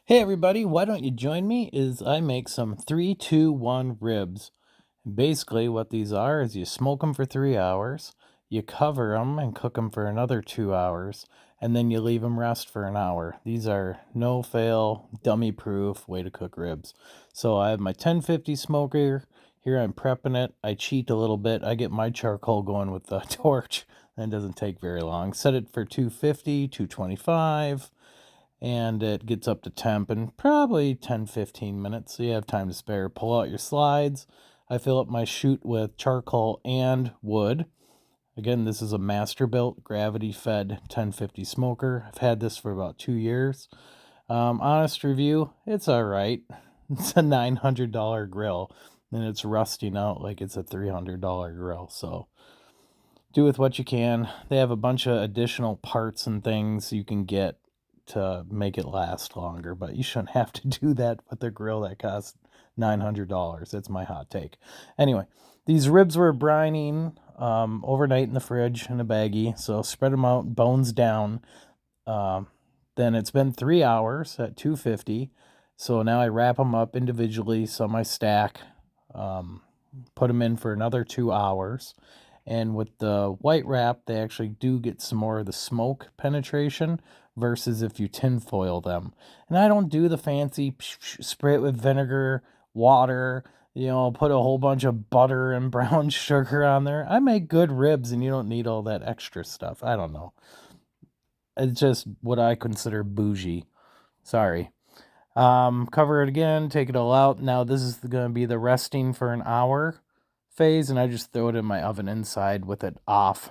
Hey everybody, why don't you join me as I make some 3-2-1 ribs. And basically what these are is you smoke them for 3 hours, you cover them and cook them for another 2 hours, and then you leave them rest for an hour. These are no fail, dummy proof way to cook ribs. So I have my 1050 smoker. Here I'm prepping it. I cheat a little bit. I get my charcoal going with the torch. That doesn't take very long. Set it for 250, 225, and it gets up to temp in probably 10-15 minutes, so you have time to spare. Pull out your slides. I fill up my chute with charcoal and wood. Again, this is a master-built, gravity-fed 1050 smoker. I've had this for about 2 years. Honest review, it's all right. It's a $900 grill, and it's rusting out like it's a $300 grill, so do with what you can. They have a bunch of additional parts and things you can get to make it last longer, but you shouldn't have to do that with a grill that costs $900. That's my hot take. Anyway, these ribs were brining overnight in the fridge in a baggie, so spread them out, bones down. Then it's been 3 hours at 250, so now I wrap them up individually, some I stack, put them in for another 2 hours. And with the white wrap, they actually do get some more of the smoke penetration versus if you tinfoil them. And I don't do the fancy spray it with vinegar, water, put a whole bunch of butter and brown sugar on there. I make good ribs and you don't need all that extra stuff. I don't know. It's just what I consider bougie. Sorry. Cover it again, take it all out. Now this is going to be the resting for an hour phase, and I just throw it in my oven inside with it off.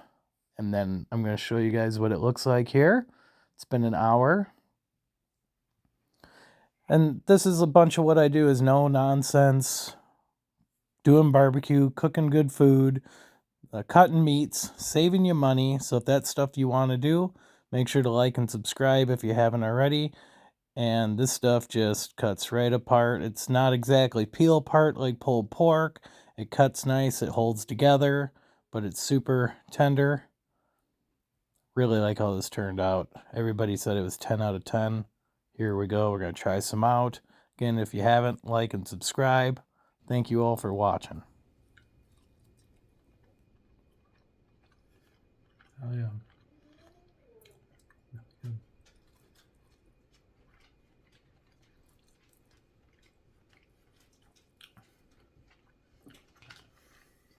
And then I'm going to show you guys what it looks like here. It's been an hour. And this is a bunch of what I do is no nonsense, doing barbecue, cooking good food, cutting meats, saving you money. So if that's stuff you want to do, make sure to like and subscribe if you haven't already. And this stuff just cuts right apart. It's not exactly peel apart like pulled pork. It cuts nice, it holds together, but it's super tender. Really like how this turned out. Everybody said it was 10 out of 10. Here we go. We're going to try some out. Again, if you haven't, like and subscribe. Thank you all for watching.